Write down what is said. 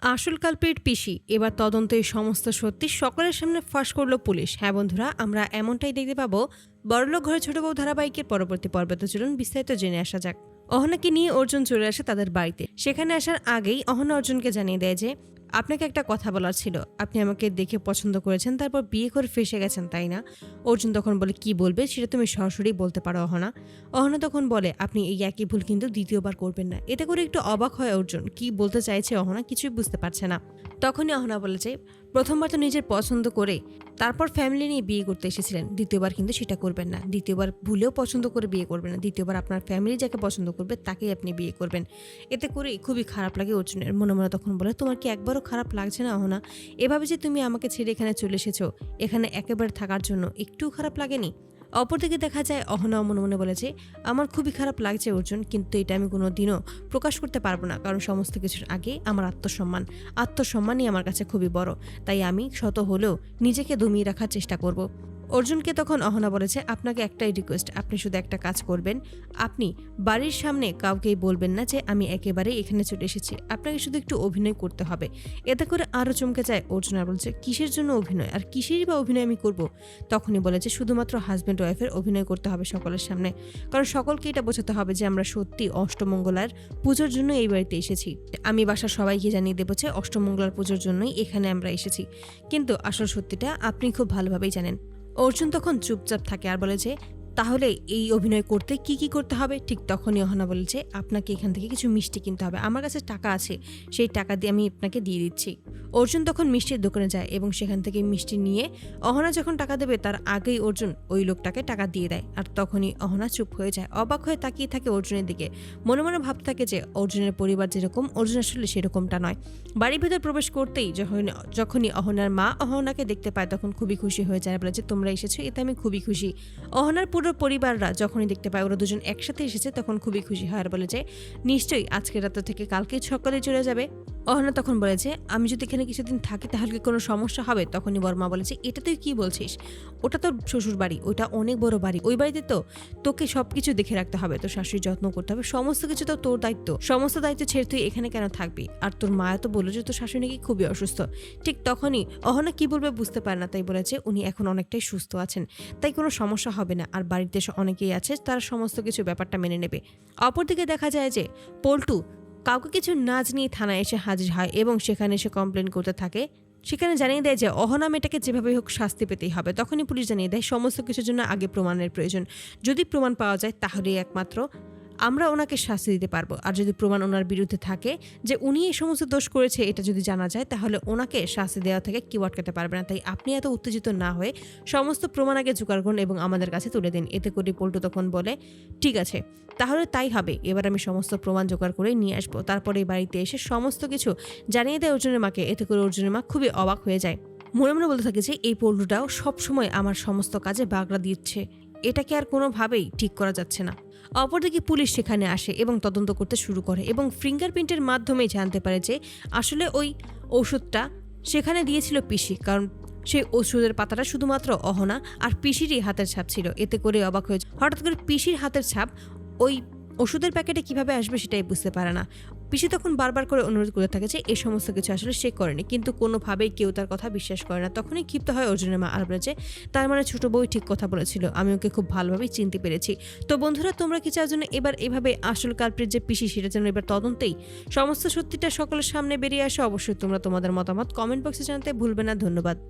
আসল কালপ্রিট পিসি এবার তদন্তে সমস্ত সত্যি সকলের সামনে ফাঁস করলো পুলিশ। হ্যাঁ বন্ধুরা, আমরা এমনটাই দেখতে পাবো বড়লোক ঘরে ছোট বউ ধারাবাহিকের পরবর্তী পর্বে। তো চলুন বিস্তারিত জেনে আসা যাক। অহনাকে নিয়ে অর্জুন চলে আসে তাদের বাড়িতে। সেখানে আসার আগেই অহনা অর্জুনকে জানিয়ে দেয় যে আপনাকে একটা কথা বলার ছিল। আপনি আমাকে দেখে পছন্দ করেছেন, তারপর বিয়ে করে ফেসে গেছেন, তাই না? অর্জুন তখন বলে কি বলবে সেটা তুমি সরাসরি বলতে পারো অহনা। অহনা তখন বলে আপনি এই একই ভুল কিন্তু দ্বিতীয়বার করবেন না। এতে করে একটু অবাক হয় অর্জুন, কি বলতে চাইছে অহনা কিছুই বুঝতে পারছে না। তখনই অহনা বলে যে প্রথমবার তো নিজের পছন্দ করে তারপর ফ্যামিলি নিয়ে বিয়ে করতে এসেছিলেন, দ্বিতীয়বার কিন্তু সেটা করবেন না। দ্বিতীয়বার ভুলেও পছন্দ করে বিয়ে করবেন না। দ্বিতীয়বার আপনার ফ্যামিলি যাকে পছন্দ করবে তাকেই আপনি বিয়ে করবেন। এতে করে খুবই খারাপ লাগে অর্জুনের। মনে মনে তখন বলে তোমার কি একবারও খারাপ লাগছে না অহনা? এভাবে যে তুমি আমাকে ছেড়ে এখানে চলে এসেছো, এখানে একেবারে থাকার জন্য একটু খারাপ লাগেনি? অপরদিকে দেখা যায় অহনা মনে মনে বলেছে আমার খুবই খারাপ লাগছে অর্জুন, কিন্তু এটা আমি কোনো দিনও প্রকাশ করতে পারবো না, কারণ সমস্ত কিছুর আগে আমার আত্মসম্মানই আমার কাছে খুবই বড়। তাই আমি শত হলেও নিজেকে দমিয়ে রাখার চেষ্টা করব। অর্জুনকে তখন অহনা বলেছে আপনাকে একটাই রিকোয়েস্ট, আপনি শুধু একটা কাজ করবেন, আপনি বাড়ির সামনে কাউকেই বলবেন না যে আমি একেবারে এখানে চলে এসেছি। আপনাকে শুধু একটু অভিনয় করতে হবে। এতে করে আরও চমকে যায় অর্জুন আর বলছে কিসের জন্য অভিনয়, আর কিসেরই বা অভিনয় আমি করব? তখনই বলে যে শুধুমাত্র হাজব্যান্ড ওয়াইফের অভিনয় করতে হবে সকলের সামনে, কারণ সকলকে এটা বোঝাতে হবে যে আমরা সত্যি অষ্টমঙ্গলার পুজোর জন্য এই বাড়িতে এসেছি। আমি বাসার সবাইকে জানিয়ে দেবো যে অষ্টমঙ্গলার পুজোর জন্যই এখানে আমরা এসেছি, কিন্তু আসল সত্যিটা আপনি খুব ভালোভাবেই জানেন। অর্জুন তখন চুপচাপ থাকে আর বলে যে তাহলে এই অভিনয় করতে কি কি করতে হবে? ঠিক তখনই অহনা বলেছে আপনাকে এখান থেকে কিছু মিষ্টি কিনতে হবে, আমার কাছে টাকা আছে, সেই টাকা দিয়ে আমি আপনাকে দিয়ে দিচ্ছি। অর্জুন তখন মিষ্টির দোকানে যায় এবং সেখান থেকে মিষ্টি নিয়ে অহনা যখন টাকা দেবে তার আগেই অর্জুন ওই লোকটাকে টাকা দিয়ে দেয়। আর তখনই অহনা চুপ হয়ে যায়, অবাক হয়ে তাকিয়ে থাকে অর্জুনের দিকে। মনে মনে ভাবতে থাকে যে অর্জুনের পরিবার যেরকম, অর্জুন আসলে সেরকমটা নয়। বাড়ির ভেতর প্রবেশ করতেই যখনই অহনার মা অহনাকে দেখতে পায় তখন খুবই খুশি হয়ে যায়, বলে যে তোমরা এসেছো এতে আমি খুবই খুশি। অহনার পুরো পরিবাররা যখনই দেখতে পায় ওরা দুজন একসাথে এসেছে তখন খুবই খুশি হয় আর বলে যে নিশ্চয়ই আজকের রাত থেকে কালকে সকালে চলে যাবে। অহনা তখন বলে যে আমি যদি এখানে কিছুদিন থাকি তাহলে কি কোনো সমস্যা হবে? তখনই বর্মা বলে যে এটা তুই কি বলছিস, ওটা তোর শ্বশুর বাড়ি, ওটা অনেক বড় বাড়ি, ওই বাড়িতে তো তোকে সবকিছু দেখে রাখতে হবে, তোর শাশুড়ির যত্ন করতে হবে, সমস্ত কিছু তো তোর দায়িত্ব। সমস্ত দায়িত্ব ছেড়ে তুই এখানে কেন থাকবি? আর তোর মায়া তো বললো যে তোর শাশুড়ি নাকি খুবই অসুস্থ। ঠিক তখনই অহনা কি বলবে বুঝতে পারে না, তাই বলেছে উনি এখন অনেকটাই সুস্থ আছেন, তাই কোনো সমস্যা হবে না, আর বাড়িতে অনেকেই আছে তারা সমস্ত কিছু ব্যাপারটা মেনে নেবে। অপরদিকে দেখা যায় যে পল্টু কাউকে কিছু না জানিয়ে থানায় এসে হাজির হয় এবং সেখানে এসে কমপ্লেন করতে থাকে। সেখানে জানিয়ে দেয় যে অহনা মেয়েটাকে যেভাবে হোক শাস্তি পেতেই হবে। তখনই পুলিশ জানিয়ে দেয় সমস্ত কিছুর জন্য আগে প্রমাণের প্রয়োজন। যদি প্রমাণ পাওয়া যায় তাহলেই একমাত্র আমরা ওনাকে শাস্তি দিতে পারবো, আর যদি প্রমাণ ওনার বিরুদ্ধে থাকে যে উনি এই সমস্ত দোষ করেছে এটা যদি জানা যায় তাহলে ওনাকে শাস্তি দেওয়া থেকে কেউ আটকাতে পারবে না। তাই আপনি এত উত্তেজিত না হয়ে সমস্ত প্রমাণ আগে জোগাড় করুন এবং আমাদের কাছে তুলে দিন। এতে করে পল্টু তখন বলে ঠিক আছে, তাহলে তাই হবে, এবার আমি সমস্ত প্রমাণ জোগাড় করে নিয়ে আসবো। তারপরে এই বাড়িতে এসে সমস্ত কিছু জানিয়ে দেয় অর্জুনের মাকে। এতে করে অর্জুনের মা খুবই অবাক হয়ে যায়। মনে মনে বলতে থাকে যে এই পল্টুটাও সবসময় আমার সমস্ত কাজে বাগড়া দিচ্ছে, এটাকে আর কোনোভাবেই ঠিক করা যাচ্ছে না। অপরদিকে পুলিশ সেখানে আসে এবং তদন্ত করতে শুরু করে এবং ফিঙ্গারপ্রিন্টের মাধ্যমে জানতে পারে যে আসলে ওই ওষুধটা সেখানে দিয়েছিল পিসি, কারণ সেই ওষুধের পাতাটা শুধুমাত্র অহনা আর পিসিরই হাতের ছাপ ছিল। এতে করে অবাক হয়ে হঠাৎ করে পিসির হাতের ছাপ ওই ওষুধের প্যাকেটে কিভাবে আসবে সেটাই বুঝতে পারে না। পিসি তখন বারবার করে অনুরোধ করে থাকে যে এই সমস্ত কিছু আসলে সে করেনি, কিন্তু কোনোভাবেই কেউ তার কথা বিশ্বাস করে না। তখনই ক্ষিপ্ত হয় অর্জুনের মা আর বলে যে তার মানে ছোট বউ ঠিক কথা বলেছিল, আমি ওকে খুব ভালোভাবেই চিনতে পেরেছি। তো বন্ধুরা, তোমরা কি চাও যেন এবার এভাবে আসল কালপ্রিট যে পিসি সেটা যেন এবার তদন্তেই সমস্ত সত্যিটা সকলের সামনে বেরিয়ে আসে? অবশ্যই তোমরা তোমাদের মতামত কমেন্ট বক্সে জানাতে ভুলবে না। ধন্যবাদ।